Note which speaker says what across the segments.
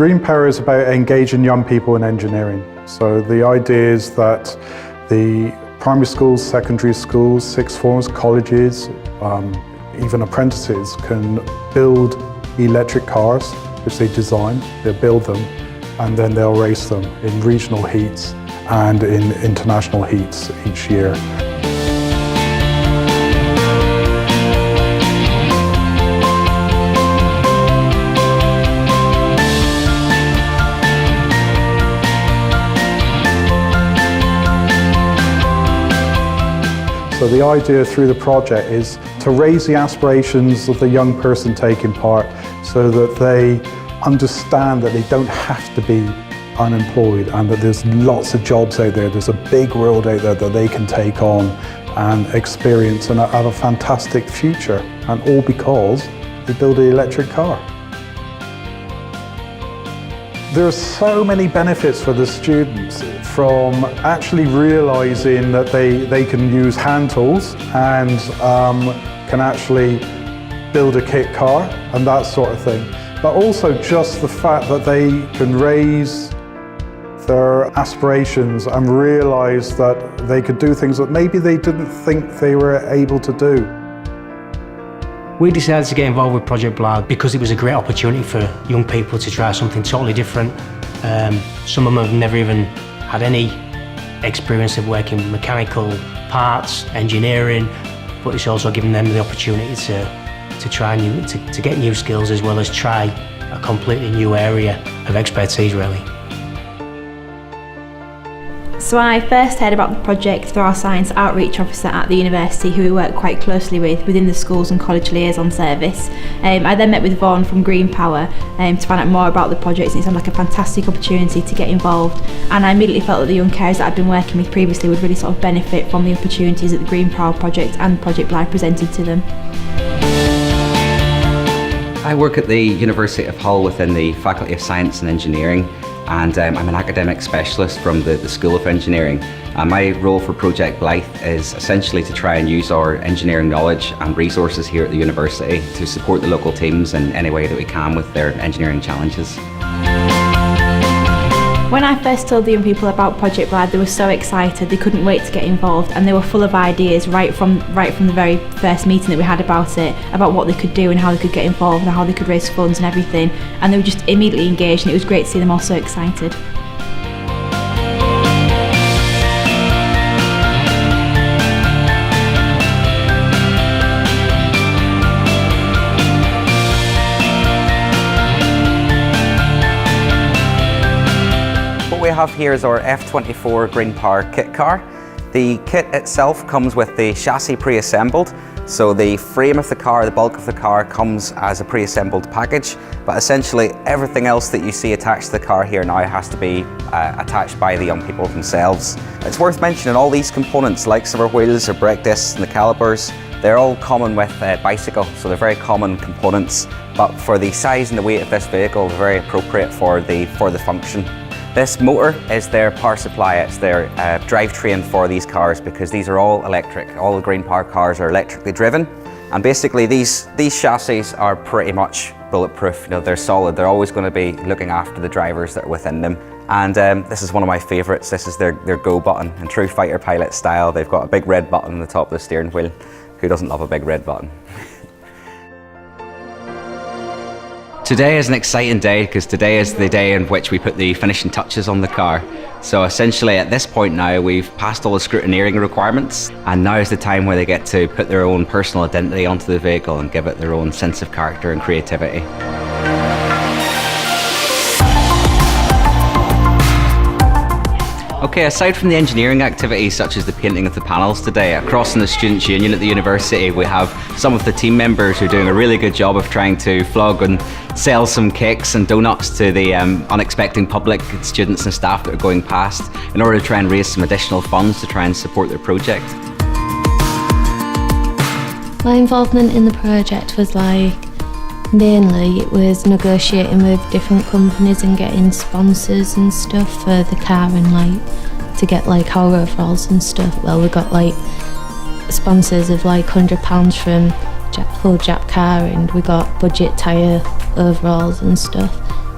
Speaker 1: Green Power is about engaging young people in engineering. So the idea is that the primary schools, secondary schools, sixth forms, colleges, even apprentices can build electric cars, which they design, they'll build them, and then they'll race them in regional heats and in international heats each year. So the idea through the project is to raise the aspirations of the young person taking part so that they understand that they don't have to be unemployed and that there's lots of jobs out there, there's a big world out there that they can take on and experience and have a fantastic future, and all because they build an electric car. There are so many benefits for the students from actually realising that they can use hand tools and can actually build a kit car and that sort of thing. But also just the fact that they can raise their aspirations and realise that they could do things that maybe they didn't think they were able to do.
Speaker 2: We decided to get involved with Project Blyth because it was a great opportunity for young people to try something totally different. Some of them have never even had any experience of working with mechanical parts, engineering, but it's also given them the opportunity to try to get new skills as well as try a completely new area of expertise, really.
Speaker 3: So I first heard about the project through our science outreach officer at the university, who we work quite closely with within the schools and college liaison service. I then met with Vaughan from Green Power to find out more about the project, and it sounded like a fantastic opportunity to get involved, and I immediately felt that the young carers that I'd been working with previously would really sort of benefit from the opportunities that the Green Power project and Project Blyth presented to them.
Speaker 4: I work at the University of Hull within the Faculty of Science and Engineering, and I'm an academic specialist from the School of Engineering. And my role for Project Blyth is essentially to try and use our engineering knowledge and resources here at the university to support the local teams in any way that we can with their engineering challenges.
Speaker 3: When I first told the young people about Project Blyth, they were so excited, they couldn't wait to get involved, and they were full of ideas right from the very first meeting that we had about it, about what they could do and how they could get involved and how they could raise funds and everything, and they were just immediately engaged, and it was great to see them all so excited.
Speaker 4: What we have here is our F24 Green Power kit car. The kit itself comes with the chassis pre-assembled, so the frame of the car, the bulk of the car comes as a pre-assembled package, but essentially everything else that you see attached to the car here now has to be attached by the young people themselves. It's worth mentioning all these components, like our wheels, our brake discs and the calipers, they're all common with bicycle, so they're very common components, but for the size and the weight of this vehicle, they're very appropriate for the function. This motor is their power supply, it's their drivetrain for these cars, because these are all electric. All the Green Power cars are electrically driven, and basically these chassis are pretty much bulletproof. You know, they're solid, they're always going to be looking after the drivers that are within them. And this is one of my favourites. This is their go button in true fighter pilot style. They've got a big red button on the top of the steering wheel. Who doesn't love a big red button? Today is an exciting day because today is the day in which we put the finishing touches on the car. So essentially at this point now we've passed all the scrutineering requirements, and now is the time where they get to put their own personal identity onto the vehicle and give it their own sense of character and creativity. Okay, aside from the engineering activities such as the painting of the panels today, across in the Students' Union at the university we have some of the team members who are doing a really good job of trying to flog and sell some cakes and donuts to the unexpected public, students and staff that are going past, in order to try and raise some additional funds to try and support their project.
Speaker 5: My involvement in the project was mainly it was negotiating with different companies and getting sponsors and stuff for the car, and to get our overalls and stuff. Well, we got sponsors of £100 from Full Jap Car, and we got budget tyre overalls and stuff.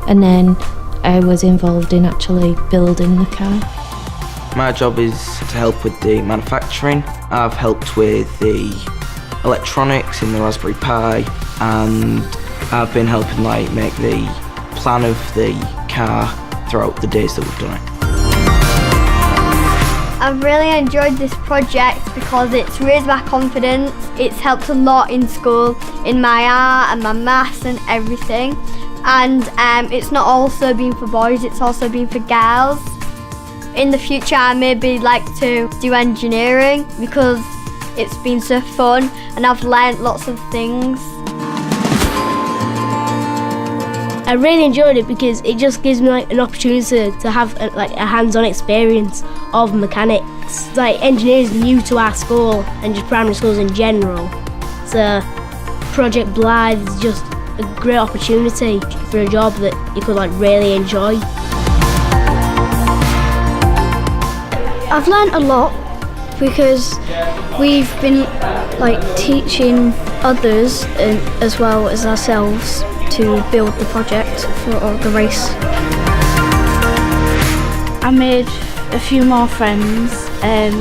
Speaker 5: and then I was involved in actually building the car.
Speaker 6: My job is to help with the manufacturing. I've helped with the electronics in the Raspberry Pi, and I've been helping make the plan of the car throughout the days that we've done it.
Speaker 7: I've really enjoyed this project because it's raised my confidence. It's helped a lot in school, in my art and my maths and everything. And it's not also been for boys, it's also been for girls. In the future I maybe like to do engineering because it's been so fun and I've learnt lots of things.
Speaker 8: I really enjoyed it because it just gives me an opportunity to have a hands-on experience of mechanics. Engineering is new to our school and just primary schools in general. So Project Blyth is just a great opportunity for a job that you could really enjoy.
Speaker 7: I've learnt a lot because we've been teaching others as well as ourselves to build the project for the race.
Speaker 9: I made a few more friends and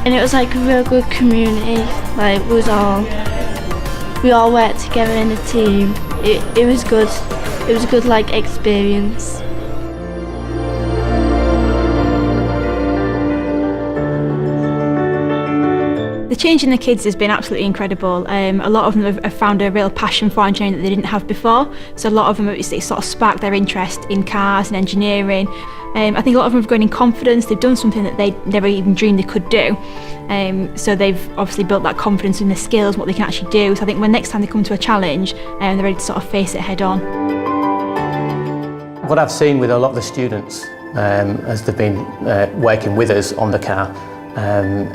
Speaker 9: it was a real good community. We all worked together in a team. It was good. It was a good experience.
Speaker 3: The change in the kids has been absolutely incredible. A lot of them have found a real passion for engineering that they didn't have before. So a lot of them, it sort of sparked their interest in cars and engineering. I think a lot of them have grown in confidence. They've done something that they never even dreamed they could do. So they've obviously built that confidence in their skills, what they can actually do. So I think when next time they come to a challenge, they're ready to sort of face it head on.
Speaker 10: What I've seen with a lot of the students as they've been working with us on the car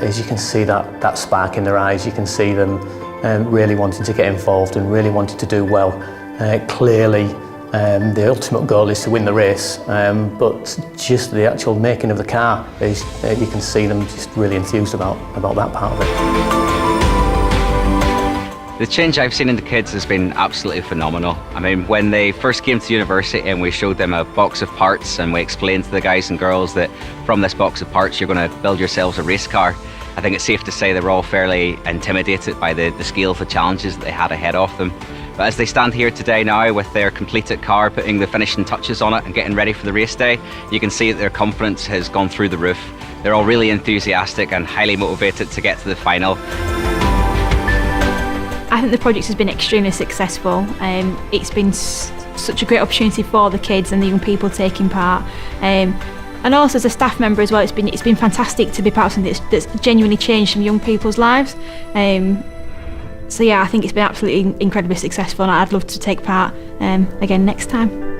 Speaker 10: is you can see that spark in their eyes. You can see them really wanting to get involved and really wanting to do well. Clearly, the ultimate goal is to win the race, but just the actual making of the car is you can see them just really enthused about that part of it.
Speaker 4: The change I've seen in the kids has been absolutely phenomenal. I mean, when they first came to university and we showed them a box of parts and we explained to the guys and girls that from this box of parts you're going to build yourselves a race car, I think it's safe to say they were all fairly intimidated by the scale of the challenges that they had ahead of them. But as they stand here today now with their completed car, putting the finishing touches on it and getting ready for the race day, you can see that their confidence has gone through the roof. They're all really enthusiastic and highly motivated to get to the final.
Speaker 3: I think the project has been extremely successful. It's been such a great opportunity for the kids and the young people taking part. And also as a staff member as well, it's been fantastic to be part of something that's genuinely changed some young people's lives. So yeah, I think it's been absolutely incredibly successful and I'd love to take part again next time.